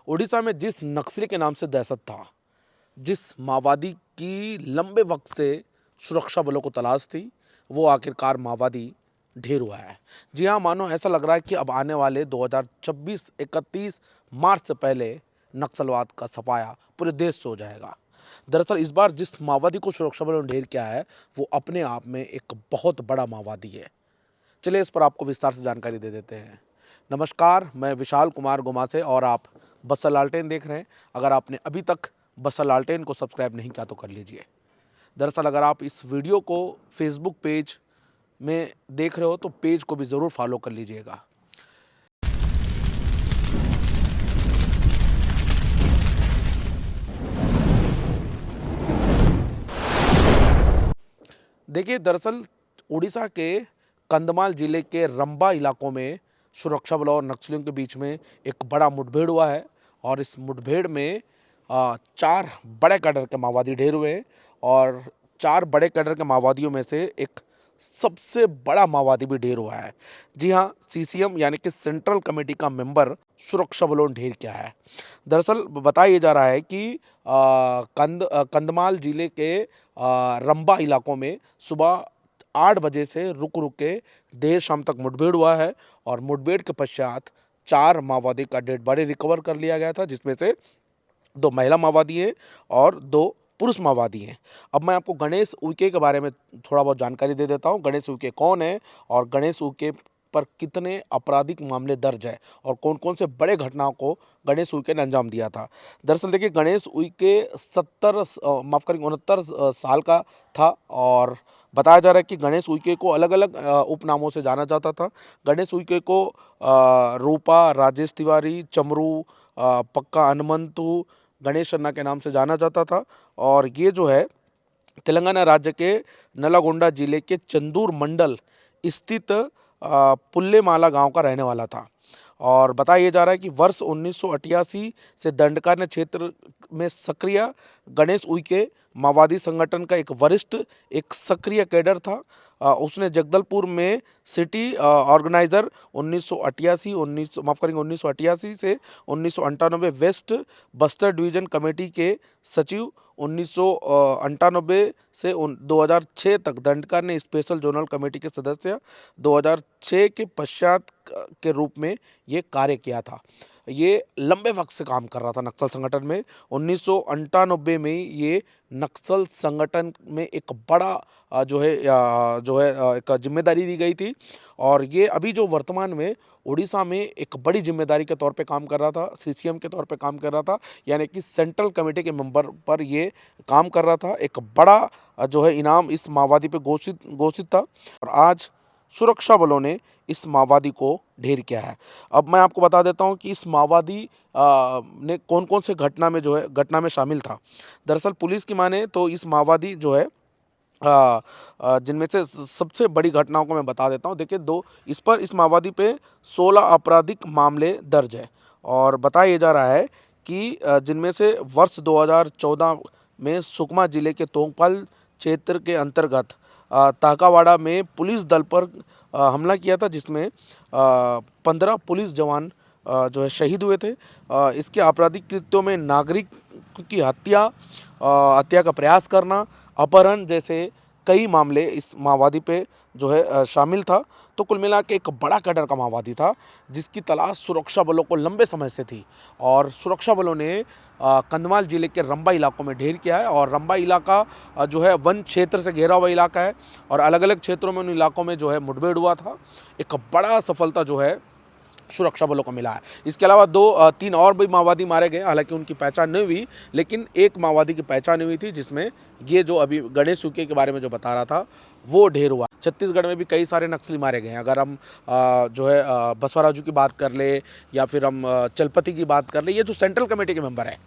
उड़ीसा में जिस नक्सली के नाम से दहशत था, जिस माओवादी की लंबे वक्त से सुरक्षा बलों को तलाश थी, वो आखिरकार माओवादी ढेर हुआ है। जी हाँ, मानो ऐसा लग रहा है कि अब आने वाले 2026-31 मार्च से पहले नक्सलवाद का सफाया पूरे देश से हो जाएगा। दरअसल इस बार जिस माओवादी को सुरक्षा बलों ने ढेर किया है, वो अपने आप में एक बहुत बड़ा माओवादी है। चलिए इस पर आपको विस्तार से जानकारी दे देते हैं। नमस्कार, मैं विशाल कुमार गुमासे और आप बस्तर लालटेन देख रहे हैं। अगर आपने अभी तक बस्तर लालटेन को सब्सक्राइब नहीं किया तो कर लीजिए। दरअसल अगर आप इस वीडियो को फेसबुक पेज में देख रहे हो तो पेज को भी ज़रूर फॉलो कर लीजिएगा। देखिए, दरअसल उड़ीसा के कंधमाल जिले के रंबा इलाकों में सुरक्षा बलों और नक्सलियों के बीच में एक बड़ा मुठभेड़ हुआ है और इस मुठभेड़ में 4 बड़े कैडर के माओवादी ढेर हुए हैं और 4 बड़े कैडर के माओवादियों में से एक सबसे बड़ा माओवादी भी ढेर हुआ है। जी हाँ, सीसीएम यानी कि सेंट्रल कमेटी का मेंबर सुरक्षा बलों ने ढेर किया है। दरअसल बताया ये जा रहा है कि कंधमाल जिले के रंबा इलाकों में सुबह 8 बजे से रुक के देर शाम तक मुठभेड़ हुआ है और मुठभेड़ के पश्चात 4 माओवादी का डेड बॉडी रिकवर कर लिया गया था, जिसमें से 2 महिला माओवादी हैं और 2 पुरुष माओवादी हैं। अब मैं आपको गणेश उइके के बारे में थोड़ा बहुत जानकारी दे देता हूँ। गणेश उइके कौन है और गणेश उइके पर कितने आपराधिक मामले दर्ज है और कौन-कौन से बड़े घटनाओं को गणेश उइके ने अंजाम दिया था। दरअसल देखिए, गणेश उइके 69 साल का था और बताया जा रहा है कि गणेश उइके को अलग-अलग उपनामों से जाना जाता था। गणेश उइके को रूपा, राजेश तिवारी, चमरू, पक्का हनुमंतु, गणेश अन्ना के नाम से जाना जाता था और ये जो है तेलंगाना राज्य के नलागोंडा जिले के चंदूर मंडल स्थित पुल्लेमाला गांव का रहने वाला था और बताया ये जा रहा है कि वर्ष 1988 से दंडकारण्य क्षेत्र में सक्रिय गणेश उइके माओवादी संगठन का एक वरिष्ठ एक सक्रिय कैडर था। उसने जगदलपुर में सिटी ऑर्गेनाइजर 1988 19 माफ करेंगे 1988 से 1998 वेस्ट बस्तर डिवीजन कमेटी के सचिव 1998 से 2006 तक दंडकारण्य स्पेशल जोनल कमेटी के सदस्य 2006 के पश्चात के रूप में ये कार्य किया था। ये लंबे वक्त से काम कर रहा था नक्सल संगठन में। 1998 में ये नक्सल संगठन में एक बड़ा एक जिम्मेदारी दी गई थी और ये अभी जो वर्तमान में उड़ीसा में एक बड़ी जिम्मेदारी के तौर पे काम कर रहा था, सीसीएम के तौर पे काम कर रहा था, यानी कि सेंट्रल कमेटी के मेंबर पर ये काम कर रहा था। एक बड़ा इनाम इस माओवादी पे घोषित था और आज सुरक्षा बलों ने इस माओवादी को ढेर किया है। अब मैं आपको बता देता हूँ कि इस माओवादी ने कौन-कौन से घटना में शामिल था। दरअसल पुलिस की माने तो इस माओवादी जिनमें से सबसे बड़ी घटनाओं को मैं बता देता हूँ। देखिए, इस माओवादी पे 16 आपराधिक मामले दर्ज है और बताया ये जा रहा है कि जिनमें से वर्ष 2014 में सुकमा जिले के तोंगपाल क्षेत्र के अंतर्गत ताकावाड़ा में पुलिस दल पर हमला किया था, जिसमें 15 पुलिस जवान शहीद हुए थे। इसके आपराधिक कृत्यों में नागरिक की हत्या का प्रयास करना, अपहरण जैसे कई मामले इस माओवादी पे शामिल था। तो कुल मिला के एक बड़ा कैडर का माओवादी था जिसकी तलाश सुरक्षा बलों को लंबे समय से थी और सुरक्षा बलों ने कंधमाल जिले के रंबा इलाकों में ढेर किया है और रंबा इलाका वन क्षेत्र से घिरा हुआ इलाका है और अलग-अलग क्षेत्रों में उन इलाकों में मुठभेड़ हुआ था। एक बड़ा सफलता सुरक्षा बलों को मिला है। इसके अलावा 3 और भी माओवादी मारे गए, हालांकि उनकी पहचान नहीं हुई, लेकिन एक माओवादी की पहचान हुई थी जिसमें ये जो अभी गणेश उइके के बारे में जो बता रहा था वो ढेर हुआ। छत्तीसगढ़ में भी कई सारे नक्सली मारे गए हैं। अगर हम बसवराजू की बात कर ले या फिर हम चलपति की बात कर ले, ये जो सेंट्रल कमेटी के मेंबर है,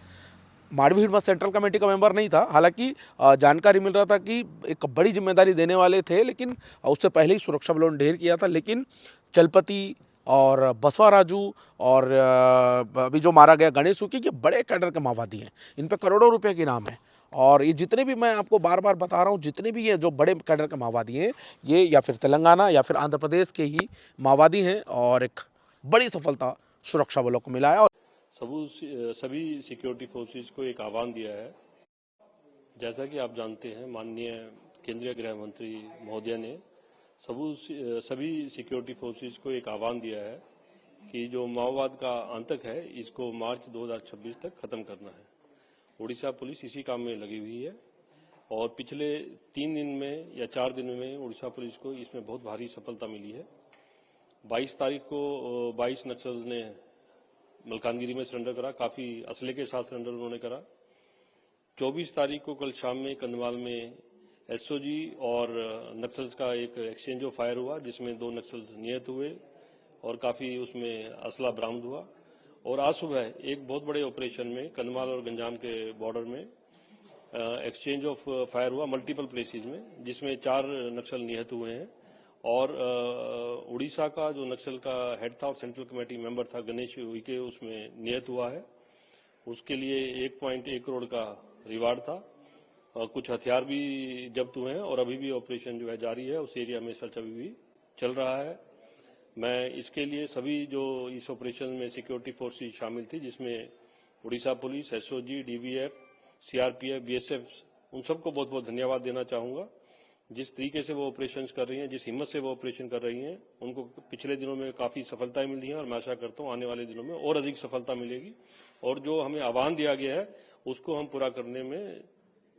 माडवी हिडमा सेंट्रल कमेटी का मेंबर नहीं था। हालांकि जानकारी मिल रहा था कि एक बड़ी जिम्मेदारी देने वाले थे, लेकिन उससे पहले ही सुरक्षा बलों ने ढेर किया था। लेकिन चलपति और बसवा राजू और अभी जो मारा गया गणेश उइके, ये बड़े कैडर के माओवादी हैं। इन पे करोड़ों रुपए के इनाम है और ये जितने भी मैं आपको बार-बार बता रहा हूँ, जितने भी ये जो बड़े कैडर के माओवादी हैं, ये या फिर तेलंगाना या फिर आंध्र प्रदेश के ही माओवादी हैं और एक बड़ी सफलता सुरक्षा बलों को मिला है। सभी सिक्योरिटी फोर्सेस को एक आह्वान दिया है। जैसा कि आप जानते हैं, माननीय केंद्रीय गृह मंत्री महोदय ने सभी सिक्योरिटी फोर्सेस को एक आह्वान दिया है कि जो माओवाद का आतंक है इसको मार्च 2026 तक खत्म करना है। उड़ीसा पुलिस इसी काम में लगी हुई है और पिछले 3 दिन में या 4 दिन में उड़ीसा पुलिस को इसमें बहुत भारी सफलता मिली है। 22 तारीख को 22 नक्सल्स ने मलकानगिरी में सरेंडर करा, काफी असले के साथ सरेंडर उन्होंने करा। 24 तारीख को कल शाम में कंधमाल में एसओजी और नक्सल्स का एक एक्सचेंज ऑफ फायर हुआ, जिसमें 2 नक्सल्स निहत हुए और काफी उसमें असला बरामद हुआ। और आज सुबह एक बहुत बड़े ऑपरेशन में कंधमाल और गंजाम के बॉर्डर में एक्सचेंज ऑफ फायर हुआ मल्टीपल प्लेसेस में, जिसमें 4 नक्सल निहत हुए हैं। और उड़ीसा का जो नक्सल का हेड था और सेंट्रल कमेटी मेंबर था गणेश उइके, उसमें निहत हुआ है। उसके लिए 1.1 करोड़ का रिवार्ड था और कुछ हथियार भी जब्त हुए हैं और अभी भी ऑपरेशन जो है जारी है। उस एरिया में सर्च अभी भी चल रहा है। मैं इसके लिए सभी जो इस ऑपरेशन में सिक्योरिटी फोर्सेस शामिल थी, जिसमें Orissa police, SOG, DVF, CRPF, BSF, उन सबको बहुत बहुत धन्यवाद देना चाहूंगा। जिस तरीके से वो ऑपरेशंस कर रही हैं, जिस हिम्मत से वो ऑपरेशन कर रही हैं, उनको पिछले दिनों में काफी सफलताएं मिली हैं और मैं आशा करता हूं आने वाले दिनों में और अधिक सफलता मिलेगी। और जो हमें आह्वान दिया गया है उसको हम पूरा करने में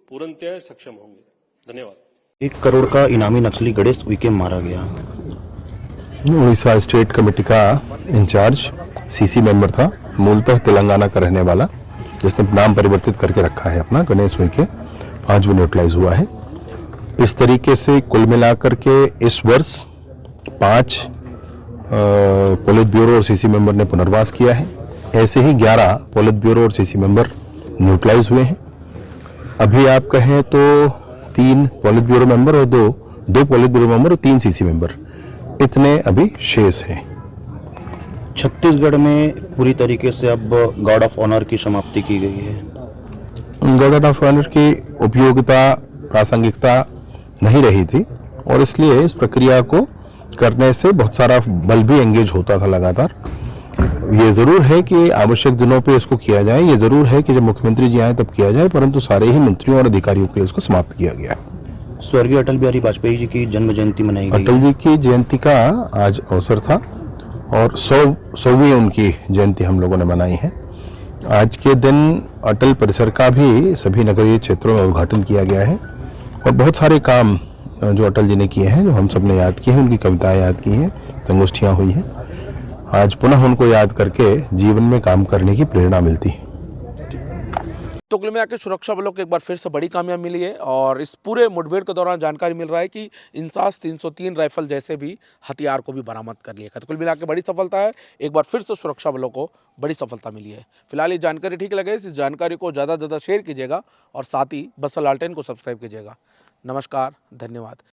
पूर्णतः सक्षम होंगे। धन्यवाद। 1 करोड़ का इनामी नक्सली गणेश उइके मारा गया। उड़ीसा स्टेट कमेटी का इंचार्ज सीसी मेंबर था, मूलतः तेलंगाना का रहने वाला, जिसने नाम परिवर्तित करके रखा है अपना गणेश उइके। आज वो न्यूट्रलाइज हुआ है। इस तरीके से कुल मिलाकर के इस वर्ष 5 पोलित ब्यूरो और सीसी मेंबर ने पुनर्वास किया है। ऐसे ही 11 पोलित ब्यूरो और सीसी मेंबर न्यूट्रलाइज हुए हैं। अभी आप कहें तो 3 पोलित ब्यूरो मेंबर और दो पोलित ब्यूरो मेंबर और 3 सीसी मेंबर, इतने अभी शेष हैं। छत्तीसगढ़ में पूरी तरीके से अब गार्ड ऑफ ऑनर की समाप्ति की गई है। गार्ड ऑफ ऑनर की उपयोगिता, प्रासंगिकता नहीं रही थी और इसलिए इस प्रक्रिया को करने से बहुत सारा बल भी एंगेज होता था लगातार। ये जरूर है कि आवश्यक दिनों पे इसको किया जाए, ये जरूर है कि जब मुख्यमंत्री जी आए तब किया जाए, परंतु सारे ही मंत्रियों और अधिकारियों के लिए इसको समाप्त किया गया। स्वर्गीय अटल बिहारी वाजपेयी जी की जन्म जयंती मनाई गई। अटल जी की जयंती का आज अवसर था और 100वीं उनकी जयंती हम लोगों ने मनाई है। आज के दिन अटल परिसर का भी सभी नगरीय क्षेत्रों में उद्घाटन किया गया है और बहुत सारे काम जो अटल जी ने किए हैं, जो हम सब ने याद किए हैं, उनकी कविताएं याद की हैं, संगोष्ठियां हुई हैं। आज पुनः उनको याद करके जीवन में काम करने की प्रेरणा मिलती है। तो कुल मिला के सुरक्षा बलों को एक बार फिर से बड़ी कामयाबी मिली है और इस पूरे मुठभेड़ के दौरान जानकारी मिल रहा है कि इंसास 303 राइफल जैसे भी हथियार को भी बरामद कर लिया गया। तो कुल मिला के बड़ी सफलता है, एक बार फिर से सुरक्षा बलों को बड़ी सफलता मिली है। फिलहाल ये जानकारी ठीक लगे, इस जानकारी को ज़्यादा से ज़्यादा शेयर कीजिएगा और साथ ही बसर लालटेन को सब्सक्राइब कीजिएगा। नमस्कार, धन्यवाद।